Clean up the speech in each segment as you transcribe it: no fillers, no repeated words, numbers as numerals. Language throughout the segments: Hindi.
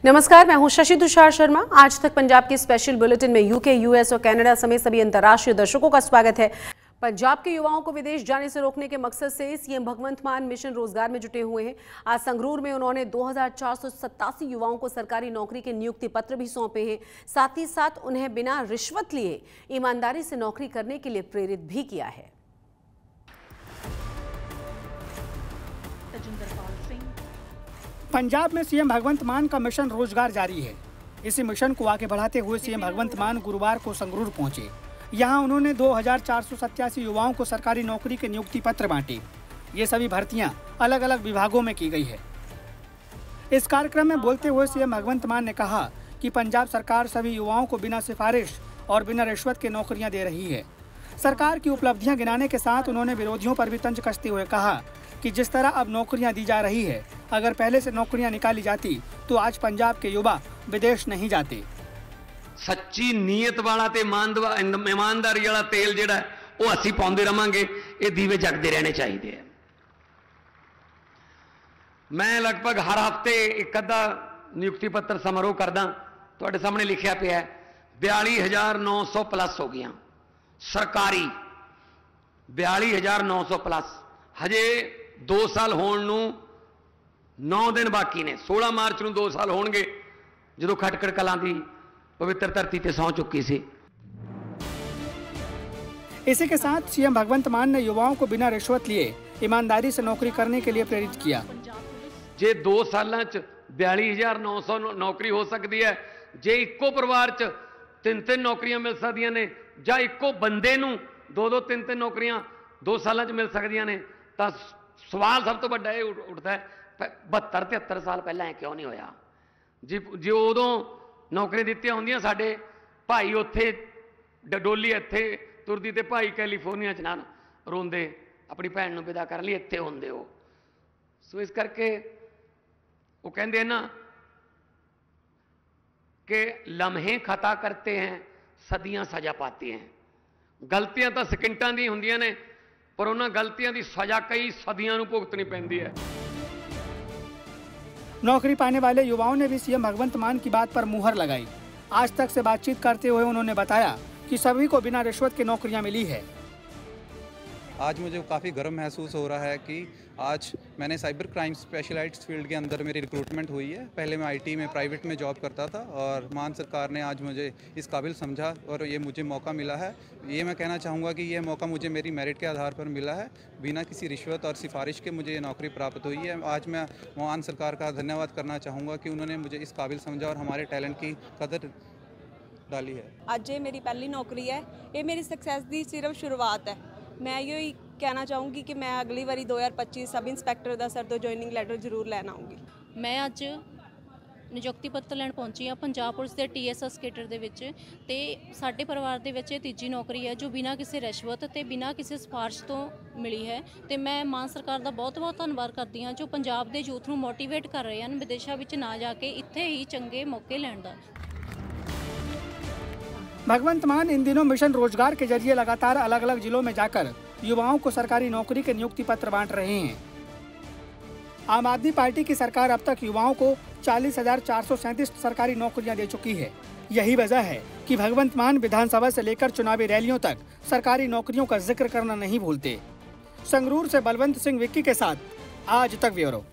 नमस्कार, मैं हूं शशि तुषार शर्मा। आज तक पंजाब के स्पेशल बुलेटिन में यूके, यूएस और कनाडा समेत सभी अंतर्राष्ट्रीय दर्शकों का स्वागत है। पंजाब के युवाओं को विदेश जाने से रोकने के मकसद से सीएम भगवंत मान मिशन रोजगार में जुटे हुए हैं। आज संगरूर में उन्होंने 2487 युवाओं को सरकारी नौकरी के नियुक्ति पत्र भी सौंपे हैं। साथ ही साथ उन्हें बिना रिश्वत लिए ईमानदारी से नौकरी करने के लिए प्रेरित भी किया है। पंजाब में सीएम भगवंत मान का मिशन रोजगार जारी है। इसी मिशन को आगे बढ़ाते हुए सीएम भगवंत मान गुरुवार को संगरूर पहुंचे। यहां उन्होंने 2487 युवाओं को सरकारी नौकरी के नियुक्ति पत्र बांटे। ये सभी भर्तियां अलग अलग विभागों में की गई है। इस कार्यक्रम में बोलते हुए सीएम भगवंत मान ने कहा कि पंजाब सरकार सभी युवाओं को बिना सिफारिश और बिना रिश्वत के नौकरियां दे रही है। सरकार की उपलब्धियां गिनाने के साथ उन्होंने विरोधियों पर भी तंज कसते हुए कहा कि जिस तरह अब नौकरियां दी जा रही है, अगर पहले से नौकरियां निकाली जाती तो आज पंजाब के युवा विदेश नहीं जाते। सच्ची नीयत वाला ते ईमानदारी वाला तेल जिहड़ा वो असीं पाउंदे रहांगे। ये दीवे जगदे रहने चाहिए। मैं लगभग हर हफ्ते एक अद्धा नियुक्ति पत्र समारोह करदा। तुहाडे सामने लिखिया पिया है 42,900 प्लस हो गई सरकारी 42,900 प्लस। हजे 2 साल होण नूं 9 दिन बाकी ने। 16 मार्च नूं 2 साल होणगे जदों खटकड़ कलां दी पवित्र धरती ते सौं चुकी सी। इसी के साथ सीएम भगवंत मान ने युवाओं को बिना रिश्वत लिए ईमानदारी से नौकरी करने के लिए प्रेरित किया। जे 2 सालां च 42,900 नौकरी हो सकती है, जे इक्को परिवार च 3-3 नौकरियां मिल सकदियां ने, जां इक्को बंदे नूं 2-2 3-3 नौकरियां 2 सालां च मिल सकदियां ने, तां सवाल सब तो वड्डा ये उठदा है 72-73 साल पहला क्यों नहीं होया। जे उदों नौकरी दित्तियां होंदियां साडे भाई उत्थे डडोली इत्थे तुरदी ते भाई कैलीफोर्निया च ना रोंदे अपनी भैन नूं विदा करन लई इत्थे होंदे हो। सो इस करके वो कहंदे ना कि लम्हे खता करते हैं सदियां सजा पाते हैं। गलतियां तो सकिंटां दी हुंदियां ने, पर उन्हां गलतियां दी सजा कई सदियां नूं भुगतनी पैंदी है। नौकरी पाने वाले युवाओं ने भी सीएम भगवंत मान की बात पर मुहर लगाई। आज तक से बातचीत करते हुए उन्होंने बताया कि सभी को बिना रिश्वत के नौकरियां मिली है। आज मुझे काफ़ी गर्व महसूस हो रहा है कि आज मैंने साइबर क्राइम स्पेशलाइज्ड फील्ड के अंदर मेरी रिक्रूटमेंट हुई है। पहले मैं आईटी में प्राइवेट में जॉब करता था और मान सरकार ने आज मुझे इस काबिल समझा और ये मुझे मौका मिला है। ये मैं कहना चाहूँगा कि ये मौका मुझे मेरी मेरिट के आधार पर मिला है। बिना किसी रिश्वत और सिफारिश के मुझे ये नौकरी प्राप्त हुई है। आज मैं मान सरकार का धन्यवाद करना चाहूँगा कि उन्होंने मुझे इस काबिल समझा और हमारे टैलेंट की कदर डाली है। आज ये मेरी पहली नौकरी है। ये मेरी सक्सैस की सिर्फ शुरुआत है। मैं यही कहना चाहूँगी कि मैं अगली बारी 2025 सब इंस्पैक्टर का सर तो जॉइनिंग लैटर जरूर लैन आऊँगी। मैं अज नियुक्ति पत्र लैन पहुंची हाँ पंजाब पुलिस के TSS कैडर दे विच ते साडे परिवार दे विच तीजी नौकरी है जो बिना किसी रिश्वत ते बिना किसी सिफारिश तो मिली है। ते मैं मान सरकार का बहुत बहुत धन्यवाद करती हाँ जो पंजाब के यूथ नूं मोटिवेट कर रहे हैं विदेशों में ना जाके इत्थे ही चंगे मौके लैण दा। भगवंत मान इन दिनों मिशन रोजगार के जरिए लगातार अलग अलग जिलों में जाकर युवाओं को सरकारी नौकरी के नियुक्ति पत्र बांट रहे हैं। आम आदमी पार्टी की सरकार अब तक युवाओं को 40,437 सरकारी नौकरियां दे चुकी है। यही वजह है कि भगवंत मान विधानसभा से लेकर चुनावी रैलियों तक सरकारी नौकरियों का जिक्र करना नहीं भूलते। संगरूर से बलवंत सिंह विक्की के साथ आज तक ब्यूरो।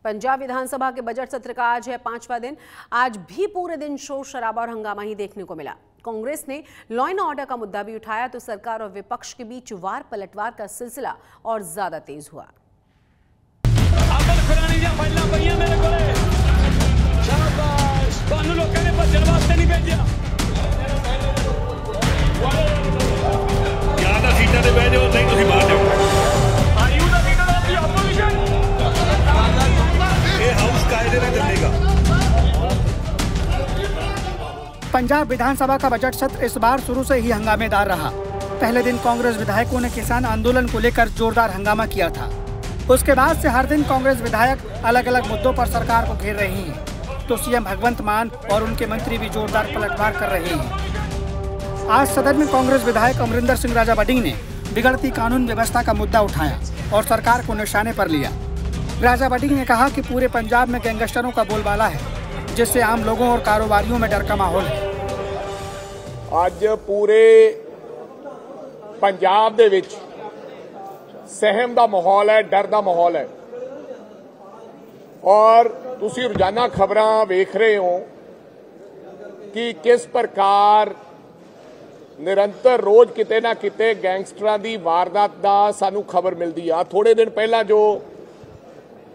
पंजाब विधानसभा के बजट सत्र का आज है 5वां दिन। आज भी पूरे दिन शोर शराबा और हंगामा ही देखने को मिला। कांग्रेस ने लॉ एंड ऑर्डर का मुद्दा भी उठाया तो सरकार और विपक्ष के बीच वार पलटवार का सिलसिला और ज्यादा तेज हुआ। पंजाब विधानसभा का बजट सत्र इस बार शुरू से ही हंगामेदार रहा। पहले दिन कांग्रेस विधायकों ने किसान आंदोलन को लेकर जोरदार हंगामा किया था। उसके बाद से हर दिन कांग्रेस विधायक अलग अलग मुद्दों पर सरकार को घेर रहे हैं, तो सीएम भगवंत मान और उनके मंत्री भी जोरदार पलटवार कर रहे हैं। आज सदन में कांग्रेस विधायक अमरिंदर सिंह राजा बडिंग ने बिगड़ती कानून व्यवस्था का मुद्दा उठाया और सरकार को निशाने पर लिया। राजा बडिंग ने कहा कि पूरे पंजाब में गैंगस्टरों का बोलबाला है, जिससे आम लोगों और कारोबारियों में डर का माहौल है। ਅੱਜ ਪੂਰੇ ਪੰਜਾਬ ਦੇ ਵਿੱਚ ਸਹਿਮ ਦਾ ਮਾਹੌਲ ਹੈ, ਡਰ ਦਾ ਮਾਹੌਲ ਹੈ ਔਰ ਤੁਸੀਂ ਰੋਜ਼ਾਨਾ ਖਬਰਾਂ ਵੇਖ ਰਹੇ ਹੋ ਕਿ ਕਿਸ ਪ੍ਰਕਾਰ ਨਿਰੰਤਰ ਰੋਜ਼ ਕਿਤੇ ਨਾ ਕਿਤੇ ਗੈਂਗਸਟਰਾਂ ਦੀ ਵਾਰਦਾਤ ਦਾ ਸਾਨੂੰ ਖਬਰ ਮਿਲਦੀ ਆ। ਥੋੜੇ ਦਿਨ ਪਹਿਲਾਂ ਜੋ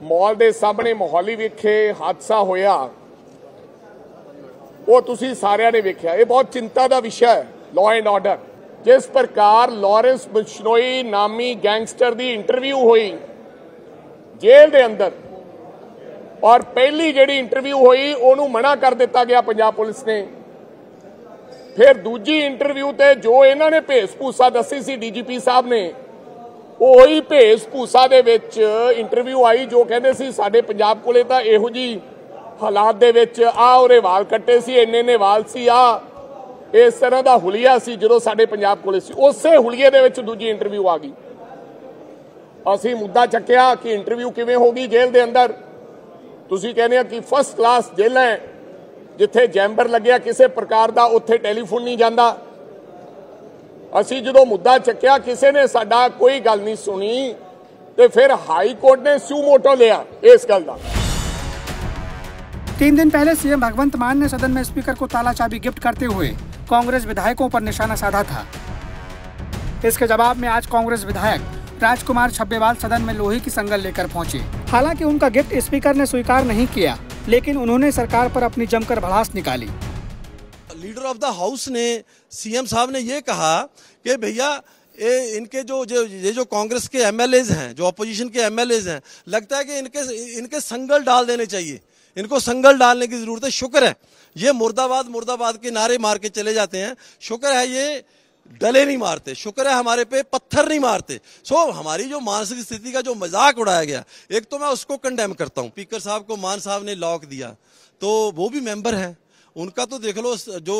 ਮਾਲ ਦੇ ਸਾਹਮਣੇ ਮੋਹਾਲੀ ਵਿਖੇ ਹਾਦਸਾ ਹੋਇਆ ਉਹ ਤੁਸੀਂ ਸਾਰਿਆਂ ਨੇ ਵੇਖਿਆ। ਇਹ ਬਹੁਤ ਚਿੰਤਾ ਦਾ ਵਿਸ਼ਾ ਹੈ ਲਾਅ ਐਂਡ ਆਰਡਰ। ਜਿਸ ਪ੍ਰਕਾਰ ਲਾਰੈਂਸ ਬਿਸ਼ਨੋਈ ਨਾਮੀ ਗੈਂਗਸਟਰ ਦੀ ਇੰਟਰਵਿਊ ਹੋਈ ਜੇਲ੍ਹ ਦੇ ਅੰਦਰ ਔਰ ਪਹਿਲੀ ਜਿਹੜੀ ਇੰਟਰਵਿਊ ਹੋਈ ਉਹਨੂੰ ਮਨਾ ਕਰ ਦਿੱਤਾ ਗਿਆ ਪੰਜਾਬ ਪੁਲਿਸ ਨੇ। ਫਿਰ ਦੂਜੀ ਇੰਟਰਵਿਊ ਤੇ ਜੋ ਇਹਨਾਂ ਨੇ ਭੇਸ-ਭੂਸਾ ਦੱਸੀ ਸੀ ਡੀਜੀਪੀ ਸਾਹਿਬ ਨੇ, ਉਹੀ ਭੇਸ-ਭੂਸਾ ਦੇ ਵਿੱਚ ਇੰਟਰਵਿਊ ਆਈ ਜੋ ਕਹਿੰਦੇ ਸੀ ਸਾਡੇ ਪੰਜਾਬ ਕੋਲੇ ਤਾਂ ਇਹੋ ਜੀ ਹਾਲਾਤ ਦੇ ਵਿੱਚ ਆ ਉਹਦੇ ਵਾਲ ਕੱਟੇ ਸੀ, ਇੰਨੇ ਵਾਲ ਸੀ, ਆ ਇਸ ਤਰ੍ਹਾਂ ਦਾ ਹੁਲੀਆ ਸੀ ਜਦੋਂ ਸਾਡੇ ਪੰਜਾਬ ਕੋਲੇ ਸੀ। ਉਸੇ ਹੁਲੀਏ ਦੇ ਵਿੱਚ ਦੂਜੀ ਇੰਟਰਵਿਊ ਆ ਗਈ। ਅਸੀਂ ਮੁੱਦਾ ਚੱਕਿਆ ਕਿ ਇੰਟਰਵਿਊ ਕਿਵੇਂ ਹੋ ਗਈ ਜੇਲ੍ਹ ਦੇ ਅੰਦਰ। ਤੁਸੀਂ ਕਹਿੰਦੇ ਆ ਕਿ ਫਸਟ ਕਲਾਸ ਜੇਲ੍ਹ ਹੈ ਜਿੱਥੇ ਜੈਂਬਰ ਲੱਗਿਆ ਕਿਸੇ ਪ੍ਰਕਾਰ ਦਾ, ਉੱਥੇ ਟੈਲੀਫੋਨ ਨਹੀਂ ਜਾਂਦਾ। ਅਸੀਂ ਜਦੋਂ ਮੁੱਦਾ ਚੱਕਿਆ ਕਿਸੇ ਨੇ ਸਾਡਾ ਕੋਈ ਗੱਲ ਨਹੀਂ ਸੁਣੀ ਤੇ ਫਿਰ ਹਾਈ ਕੋर्ट ने स्यू मोटो लिया इस गल का। 3 दिन पहले सीएम भगवंत मान ने सदन में स्पीकर को ताला चाबी गिफ्ट करते हुए कांग्रेस विधायकों पर निशाना साधा था। इसके जवाब में आज कांग्रेस विधायक राजकुमार छब्बेवाल सदन में लोहे की संगल लेकर पहुंचे। हालांकि उनका गिफ्ट स्पीकर ने स्वीकार नहीं किया, लेकिन उन्होंने सरकार पर अपनी जमकर भड़ास निकाली। लीडर ऑफ द हाउस ने, सीएम साहब ने ये कहा कि भैया इनके जो कांग्रेस के एमएलएज हैं, जो अपोजिशन के एमएलएज हैं, लगता है कि इनके संगल डाल देने चाहिए, इनको संगल डालने की जरूरत है। शुक्र है ये मुर्दाबाद मुर्दाबाद के नारे मार के चले जाते हैं, शुक्र है ये डले नहीं मारते, शुक्र है हमारे पे पत्थर नहीं मारते। सो हमारी जो मानसिक स्थिति का जो मजाक उड़ाया गया, एक तो मैं उसको कंडेम करता हूं। स्पीकर साहब को मान साहब ने लॉक दिया तो वो भी मेंबर है, उनका तो देख लो जो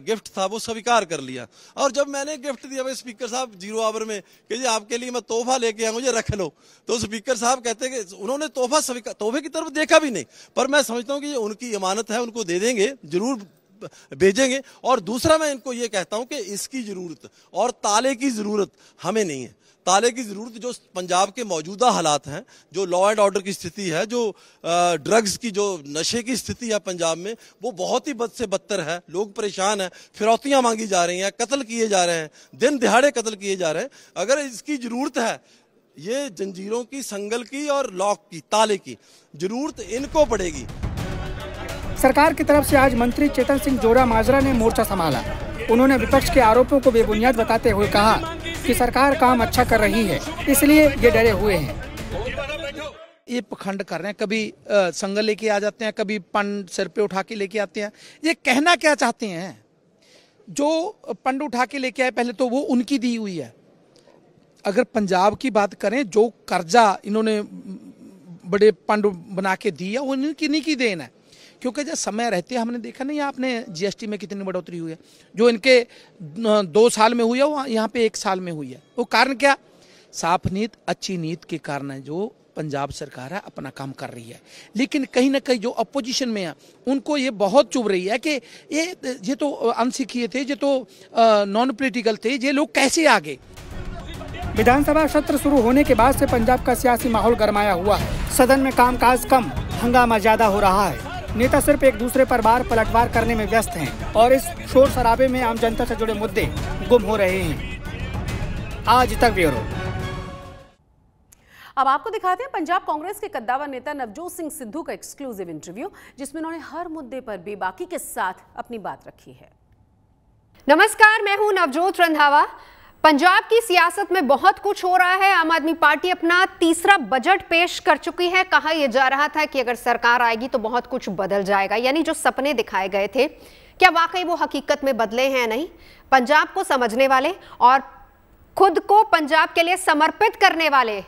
गिफ्ट था वो स्वीकार कर लिया। और जब मैंने गिफ्ट दिया भाई स्पीकर साहब 0 आवर में कि जी आपके लिए मैं तोहफा लेके आया हूं, ये रख लो, तो स्पीकर साहब कहते कि उन्होंने तोहफे की तरफ देखा भी नहीं। पर मैं समझता हूं कि ये उनकी इमानत है, उनको दे देंगे, जरूर भेजेंगे। और दूसरा मैं इनको ये कहता हूं कि इसकी जरूरत और ताले की जरूरत हमें नहीं है। ताले की जरूरत जो पंजाब के मौजूदा हालात हैं, जो लॉ एंड ऑर्डर की स्थिति है, जो ड्रग्स की, जो नशे की स्थिति है पंजाब में, वो बहुत ही बद से बदतर है। लोग परेशान हैं, फिरौतियां मांगी जा रही हैं, कत्ल किए जा रहे हैं, दिन दिहाड़े कत्ल किए जा रहे हैं। अगर इसकी जरूरत है, ये जंजीरों की, संगल की और लॉक की, ताले की जरूरत इनको पड़ेगी। सरकार की तरफ से आज मंत्री चेतन सिंह जोरा माजरा ने मोर्चा संभाला। उन्होंने विपक्ष के आरोपों को बेबुनियाद बताते हुए कहा कि सरकार काम अच्छा कर रही है, इसलिए ये डरे हुए हैं। ये पखंड कर रहे हैं, कभी संगल लेके आ जाते हैं, कभी पंड सिर पे उठा के लेके आते हैं। ये कहना क्या चाहते हैं? जो पंड उठा के लेके आए पहले तो वो उनकी दी हुई है। अगर पंजाब की बात करें, जो कर्जा इन्होंने बड़े पंड बना के दिया वो इनकी की देन है। क्योंकि जब समय रहते हमने देखा नहीं आपने जीएसटी में कितनी बढ़ोतरी हुई है, जो इनके 2 साल में हुई है वो यहाँ पे 1 साल में हुई है। वो कारण क्या? साफ नीत, अच्छी नीत के कारण है जो पंजाब सरकार है अपना काम कर रही है। लेकिन कहीं ना कहीं जो अपोजिशन में है उनको ये बहुत चुभ रही है कि ये तो अनसिखिए थे, ये तो नॉन पॉलिटिकल थे, ये लोग कैसे आ गए। विधानसभा सत्र शुरू होने के बाद से पंजाब का सियासी माहौल गरमाया हुआ है। सदन में कामकाज कम, हंगामा ज्यादा हो रहा है। नेता सिर्फ एक दूसरे पर बार पलटवार करने में व्यस्त हैं और इस शोर शराबे में आम जनता से जुड़े मुद्दे गुम हो रहे हैं। आज तक ब्यूरो। अब आपको दिखाते हैं पंजाब कांग्रेस के कद्दावर नेता नवजोत सिंह सिद्धू का एक्सक्लूसिव इंटरव्यू, जिसमें उन्होंने हर मुद्दे पर बेबाकी के साथ अपनी बात रखी है। नमस्कार, मैं हूं नवजोत रंधावा। पंजाब की सियासत में बहुत कुछ हो रहा है। आम आदमी पार्टी अपना तीसरा बजट पेश कर चुकी है। कहा यह जा रहा था कि अगर सरकार आएगी तो बहुत कुछ बदल जाएगा, यानी जो सपने दिखाए गए थे क्या वाकई वो हकीकत में बदले हैं? नहीं। पंजाब को समझने वाले और खुद को पंजाब के लिए समर्पित करने वाले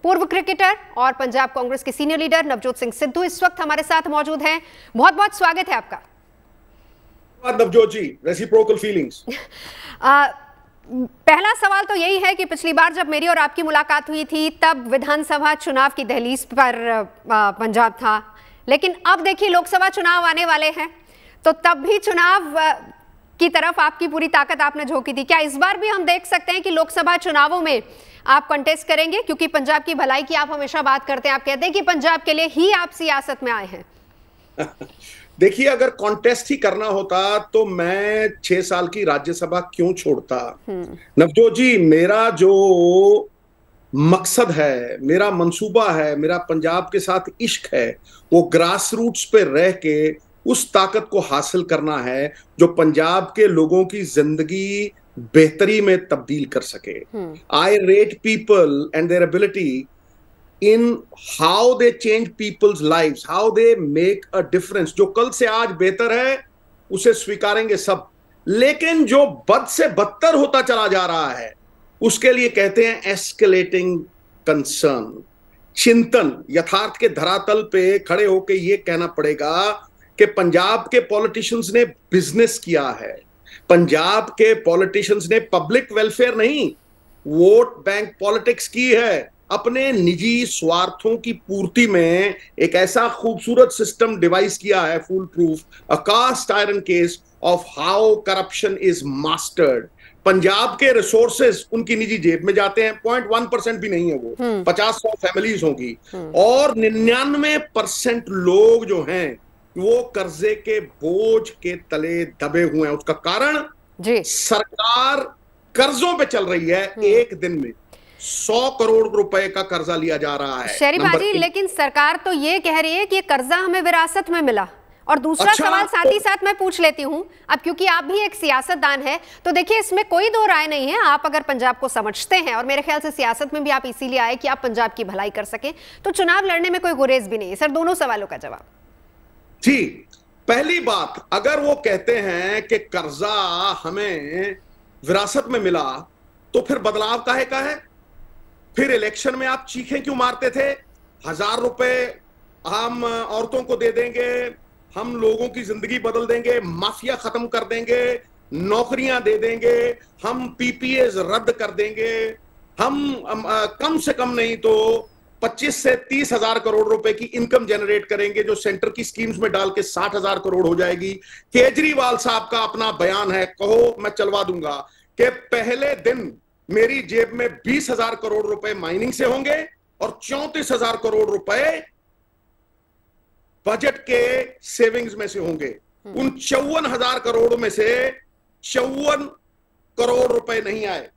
पूर्व क्रिकेटर और पंजाब कांग्रेस के सीनियर लीडर नवजोत सिंह सिद्धू इस वक्त हमारे साथ मौजूद हैं। बहुत बहुत स्वागत है आपका। नवजोत जी, रेसिप्रोकल फीलिंग्स। पहला सवाल तो यही है कि पिछली बार जब मेरी और आपकी मुलाकात हुई थी तब विधानसभा चुनाव की दहलीज पर पंजाब था, लेकिन अब देखिए लोकसभा चुनाव आने वाले हैं, तो तब भी चुनाव की तरफ आपकी पूरी ताकत आपने झोंकी थी। क्या इस बार भी हम देख सकते हैं कि लोकसभा चुनावों में आप कंटेस्ट करेंगे? क्योंकि पंजाब की भलाई की आप हमेशा बात करते हैं, आप कहते हैं कि पंजाब के लिए ही आप सियासत में आए हैं। देखिए, अगर कॉन्टेस्ट ही करना होता तो मैं 6 साल की राज्यसभा क्यों छोड़ता। नवजोत जी, मेरा जो मकसद है, मेरा मंसूबा है, मेरा पंजाब के साथ इश्क है, वो ग्रास रूट्स पे रह के उस ताकत को हासिल करना है जो पंजाब के लोगों की जिंदगी बेहतरी में तब्दील कर सके। आई rate people and their ability in how they change people's lives, how they make a difference। जो कल से आज बेहतर है उसे स्वीकारेंगे सब, लेकिन जो बद से बदतर होता चला जा रहा है उसके लिए कहते हैं एस्केलेटिंग कंसर्न। चिंतन, यथार्थ के धरातल पे खड़े होकर यह कहना पड़ेगा कि पंजाब के पॉलिटिशियंस ने बिजनेस किया है, पंजाब के पॉलिटिशियंस ने पब्लिक वेलफेयर नहीं, वोट बैंक पॉलिटिक्स की है। अपने निजी स्वार्थों की पूर्ति में एक ऐसा खूबसूरत सिस्टम डिवाइस किया है, foolproof, a cast iron case of how corruption is mastered. Punjab के रिसोर्सेस उनकी निजी जेब में जाते हैं, 0.1% भी नहीं है वो, 50-100 फैमिलीज होंगी, और 99% लोग जो हैं वो कर्जे के बोझ के तले दबे हुए हैं। उसका कारण सरकार कर्जों पे चल रही है। एक दिन में 100 करोड़ रुपए का कर्जा लिया जा रहा है। शरीफ भाजी, लेकिन सरकार तो ये कह रही है कि कर्जा हमें विरासत में मिला। और दूसरा सवाल साथ ही साथ मैं पूछ लेती हूं, अब क्योंकि आप भी एक सियासतदान हैं, तो देखिए इसमें कोई दो राय नहीं है, आप अगर पंजाब को समझते हैं और मेरे ख्याल से सियासत में भी आप इसीलिए आए कि आप पंजाब की भलाई कर सकें, तो चुनाव लड़ने में कोई गुरेज भी नहीं है। सर, दोनों सवालों का जवाब। जी, पहली बात, अगर वो कहते हैं कि कर्जा हमें विरासत में मिला तो फिर बदलाव काहे का है? फिर इलेक्शन में आप चीखें क्यों मारते थे? 1000 रुपए हम औरतों को दे देंगे, हम लोगों की जिंदगी बदल देंगे, माफिया खत्म कर देंगे, नौकरियां दे देंगे, हम पीपीए रद्द कर देंगे, हम कम से कम नहीं तो 25 से 30 हजार करोड़ रुपए की इनकम जनरेट करेंगे, जो सेंटर की स्कीम्स में डाल के 60 हजार करोड़ हो जाएगी। केजरीवाल साहब का अपना बयान है, कहो मैं चलवा दूंगा, कि पहले दिन मेरी जेब में 20,000 करोड़ रुपए माइनिंग से होंगे और 34,000 करोड़ रुपए बजट के सेविंग्स में से होंगे। उन 54,000 करोड़ में से 54 करोड़ रुपए नहीं आए,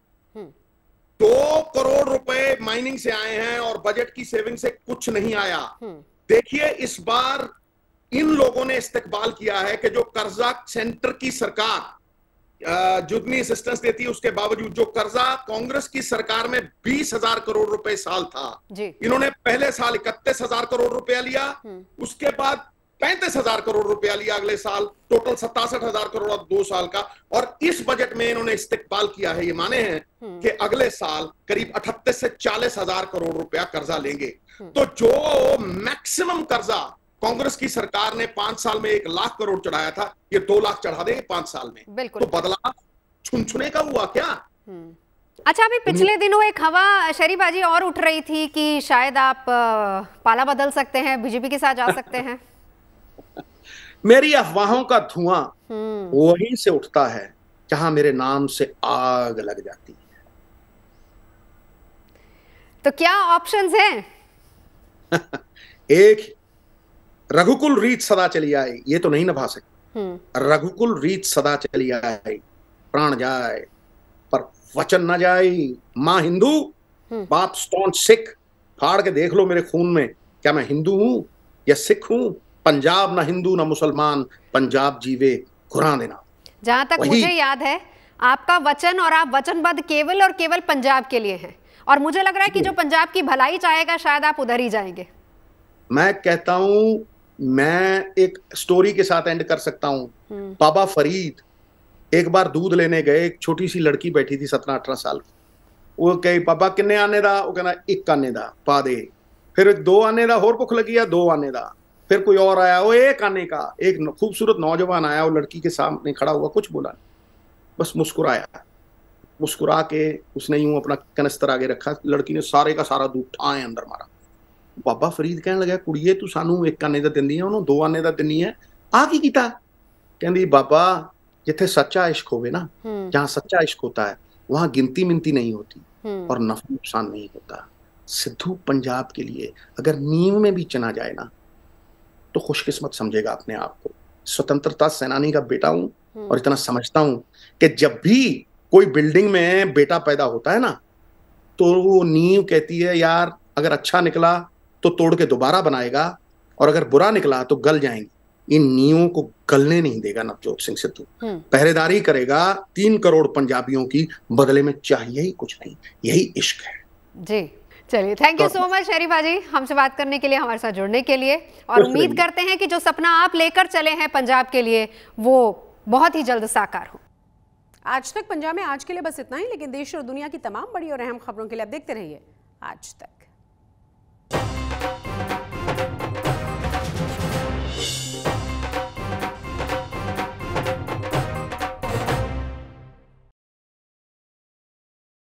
2 करोड़ रुपए माइनिंग से आए हैं और बजट की सेविंग से कुछ नहीं आया। देखिए, इस बार इन लोगों ने इस्तेकबाल किया है कि जो कर्जा सेंटर की सरकार जुगनी असिस्टेंस देती है, उसके बावजूद जो कर्जा कांग्रेस की सरकार में 20,000 करोड़ रुपए साल था, इन्होंने पहले साल 31,000 करोड़ रुपया लिया, उसके बाद 35,000 करोड़ रुपया लिया अगले साल, टोटल 67,000 करोड़ 2 साल का। और इस बजट में इन्होंने इस्तेकबाल किया है, ये माने हैं कि अगले साल करीब 38 से 40,000 करोड़ रुपया कर्जा लेंगे। तो जो मैक्सिमम कर्जा कांग्रेस की सरकार ने 5 साल में 1 लाख करोड़ चढ़ाया था, ये 2 लाख चढ़ा देंगे 5 साल में। तो बदलाव छुनछुने का हुआ क्या? अच्छा, अभी पिछले दिनों एक हवा शरीफ बाजी और उठ रही थी कि शायद आप पाला बदल सकते हैं, बीजेपी के साथ जा सकते हैं। मेरी अफवाहों का धुआं वहीं से उठता है जहां मेरे नाम से आग लग जाती है। तो क्या ऑप्शंस हैं? एक, रघुकुल रीत सदा चली आए, ये तो नहीं निभा सकते। रघुकुल रीत सदा चली आए, प्राण जाए पर वचन न जाए। माँ हिंदू, बाप स्टोन सिख, फाड़ के देख लो मेरे खून में, क्या मैं हिंदू हूं या सिख हूं? पंजाब ना हिंदू ना मुसलमान, पंजाब जीवे कुरान देना। जहां तक मुझे याद है, आपका वचन और आप वचनबद्ध केवल और केवल पंजाब के लिए हैं, और मुझे लग रहा है कि जो पंजाब की भलाई चाहेगा शायद आप उधर ही जाएंगे। मैं कहता हूं, मैं एक स्टोरी के साथ एंड कर सकता हूं। बाबा फरीद एक बार दूध लेने गए, एक छोटी सी लड़की बैठी थी 17-18 साल की। वो कही, बाबा किन्ने आने दा? वो कहना 1 आने दा पा दे। फिर 2 आने दा, होर भुख लगी है, 2 आने दा। फिर कोई और आया, वो 1 आने का। एक खूबसूरत नौजवान आया, वो लड़की के सामने खड़ा हुआ, कुछ बोला नहीं, बस मुस्कुराया। मुस्कुरा के उसने यूं अपना कनस्तर आगे रखा, लड़की ने सारे का सारा दूध ठाए अंदर मारा। बाबा फरीद कहने लगा, कुड़िए तू सानू एक आने दा दिंदी है, उन्होंने 2 आने दा दिंदी है, आ की कीता? कहंदी बाबा जिथे सच्चा इश्क होवे ना, जहां सच्चा इश्क होता है वहां गिनती मिनती नहीं होती और नफा नुकसान नहीं होता। सिद्धू पंजाब के लिए अगर नींव में भी चना जाए ना तो खुशकिस्मत समझेगा अपने आप को। स्वतंत्रता सेनानी का बेटा हूं और इतना समझता हूं कि जब भी कोई बिल्डिंग में बेटा पैदा होता है ना तो वो नींव कहती है यार अगर अच्छा निकला तो तोड़ के दोबारा बनाएगा और अगर बुरा निकला तो गल जाएंगे। इन नींवों को गलने नहीं देगा नवजोत सिंह सिद्धू। पहरेदारी करेगा 3 करोड़ पंजाबियों की, बदले में चाहिए ही कुछ नहीं, यही इश्क है। जी चलिए, थैंक यू सो मच शरीफ भाजी हमसे बात करने के लिए, हमारे साथ जुड़ने के लिए, और उम्मीद करते हैं कि जो सपना आप लेकर चले हैं पंजाब के लिए वो बहुत ही जल्द साकार हो। आज तक पंजाब में आज के लिए बस इतना ही, लेकिन देश और दुनिया की तमाम बड़ी और अहम खबरों के लिए आप देखते रहिए आज तक।